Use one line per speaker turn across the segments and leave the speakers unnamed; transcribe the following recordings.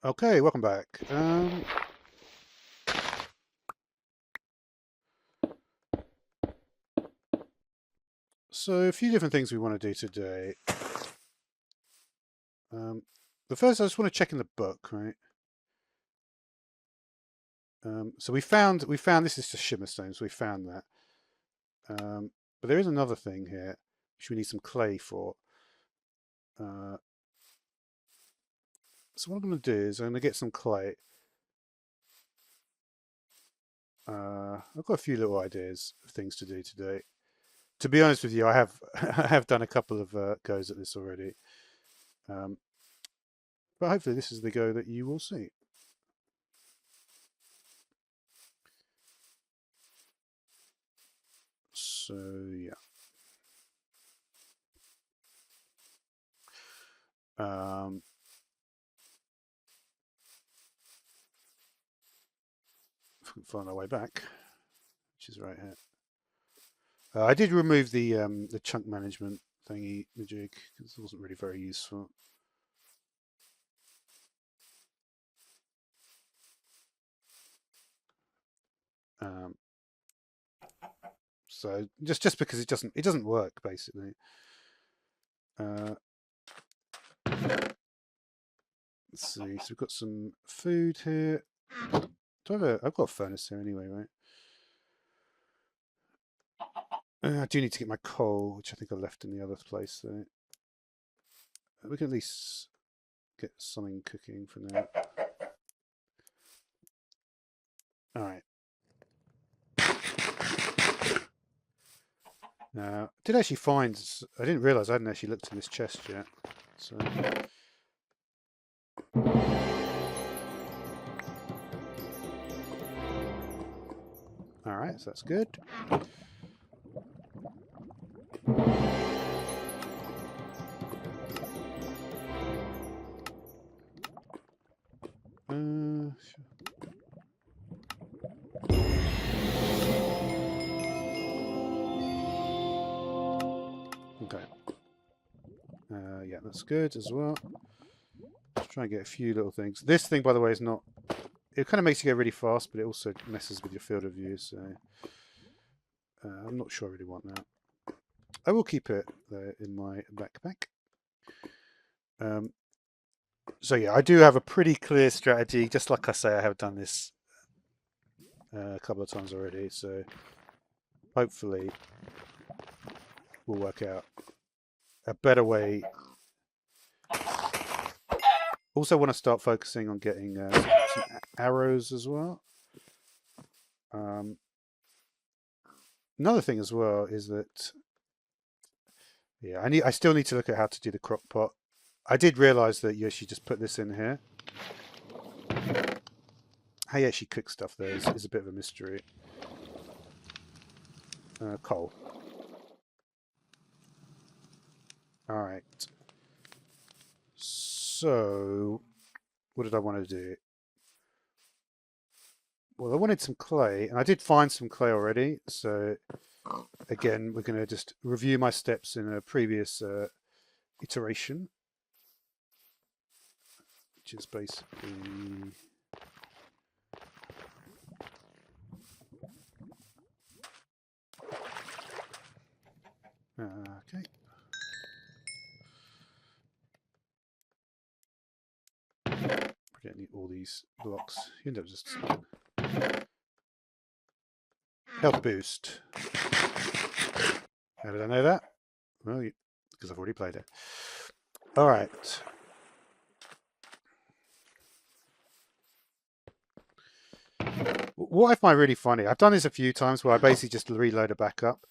Okay, welcome back. So a few different things we want to do today. The first, I just want to check in the book, right? So we found this is just shimmer stones. We found that, but there is another thing here which we need some clay for. So what I'm going to do is I'm going to get some clay. I've got a few little ideas of things to do today. To be honest with you, I have I have done a couple of goes at this already, um, but hopefully this is the go that you will see. So yeah. Um, if we can find our way back, which is right here. I did remove the chunk management thingy, the jig, because it wasn't really very useful. Um, so just because it doesn't work basically. Let's see. So we've got some food here. I've got a furnace here anyway, right? I do need to get my coal, which I think I left in the other place. So we can at least get something cooking for now. All right. Now, I did actually find. I didn't realise I hadn't actually looked in this chest yet. So. All right, so that's good. Okay. Yeah, that's good as well. Let's try and get a few little things. This thing, by the way, is not. It kind of makes you go really fast, but it also messes with your field of view. So I'm not sure I really want that. I will keep it there in my backpack. So yeah, I do have a pretty clear strategy. Just like I say, I have done this a couple of times already. So hopefully we'll work out a better way. Also want to start focusing on getting some arrows as well. Another thing as well is that, yeah, I still need to look at how to do the crock pot. I did realise that you actually just put this in here. How you actually cook stuff there is a bit of a mystery. Coal. All right. So, what did I want to do? Well, I wanted some clay, and I did find some clay already. So, again, we're going to just review my steps in a previous iteration, which is basically okay. We don't need all these blocks. You end up just health boost. How did I know that? Well, because I've already played it. All right. What I find really funny, I've done this a few times where I basically just reload a backup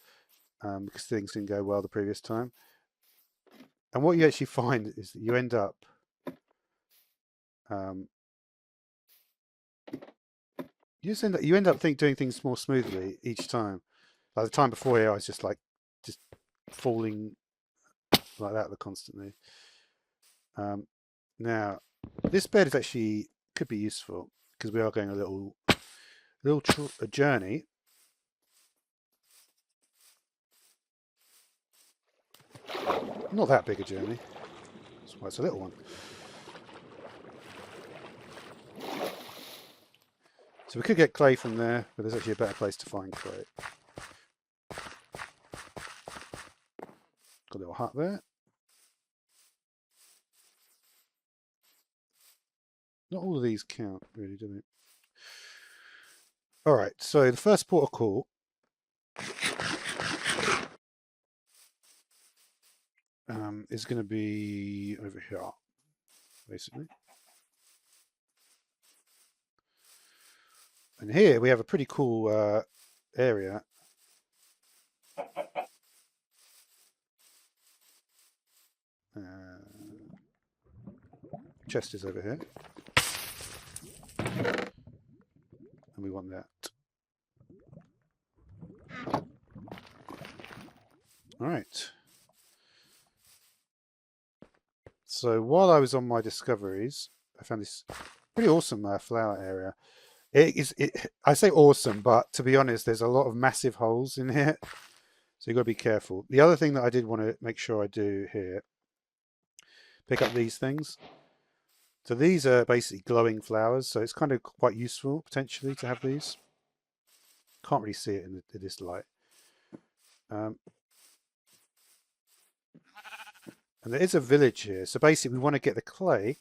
because things didn't go well the previous time. And what you actually find is that you end up you end up doing things more smoothly each time. Like the time before here, I was just falling like that constantly. Now, this bed is actually could be useful because we are going a journey. Not that big a journey. That's why it's a little one. So we could get clay from there, but there's actually a better place to find clay. Got a little hut there. Not all of these count, really, do they? All right, so the first port of call is going to be over here, basically. And here we have a pretty cool area. Chest is over here. And we want that. All right. So while I was on my discoveries, I found this pretty awesome flower area. I say awesome, but to be honest, there's a lot of massive holes in here. So you've got to be careful. The other thing that I did want to make sure I do here, pick up these things. So these are basically glowing flowers. So it's kind of quite useful, potentially, to have these. Can't really see it in this light. And there is a village here. So basically, we want to get the clay.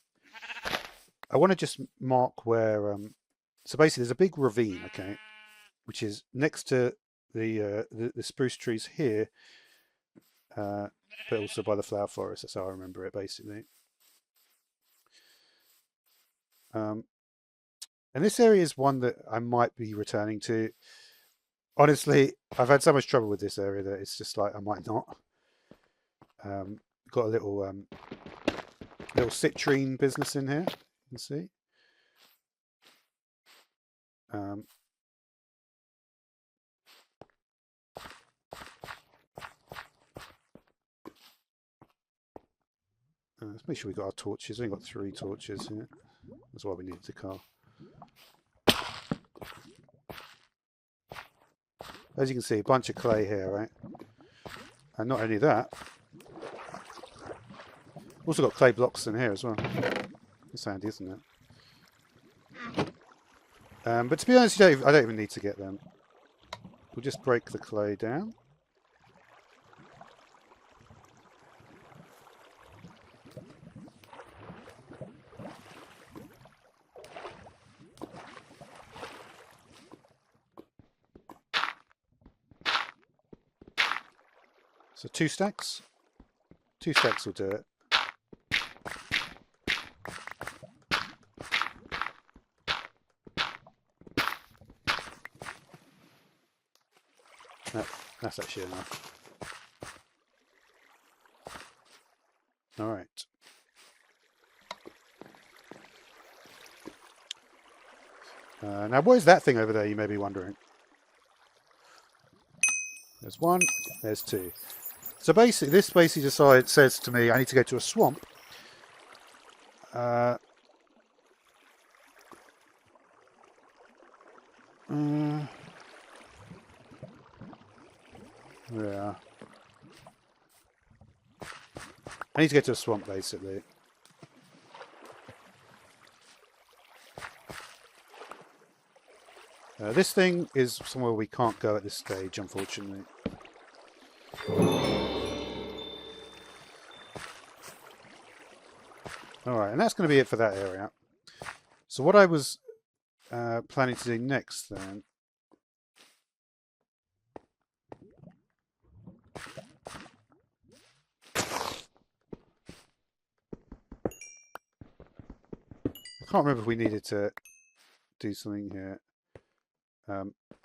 I want to just mark where... so basically, there's a big ravine, okay, which is next to the spruce trees here, but also by the flower forest. That's how I remember it, basically. And this area is one that I might be returning to. Honestly, I've had so much trouble with this area that it's just like I might not. Got a little citrine business in here. You can see. Let's make sure we got our torches. We've only got 3 torches here. That's why we needed the car. As you can see, a bunch of clay here, right? And not only that, also got clay blocks in here as well. It's handy, isn't it? But to be honest, I don't even need to get them. We'll just break the clay down. So 2 stacks. 2 stacks will do it. That's actually enough. All right. Now, what is that thing over there, you may be wondering? There's 1, there's 2. So basically, this basically says to me I need to go to a swamp. Yeah. I need to get to a swamp, basically. This thing is somewhere we can't go at this stage, unfortunately. Alright, and that's going to be it for that area. So what I was planning to do next, then... I can't remember if we needed to do something here.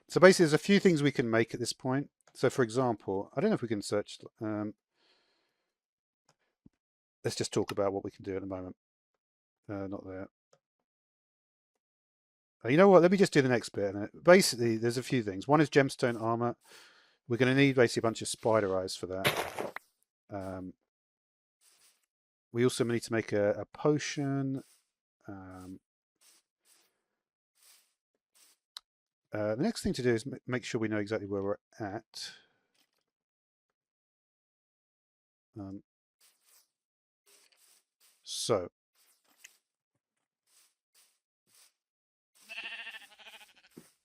So basically, there's a few things we can make at this point. So, for example, I don't know if we can search... let's just talk about what we can do at the moment. Not there. You know what? Let me just do the next bit. Basically, there's a few things. One is gemstone armor. We're going to need basically a bunch of spider eyes for that. We also need to make a potion. The next thing to do is make sure we know exactly where we're at. So,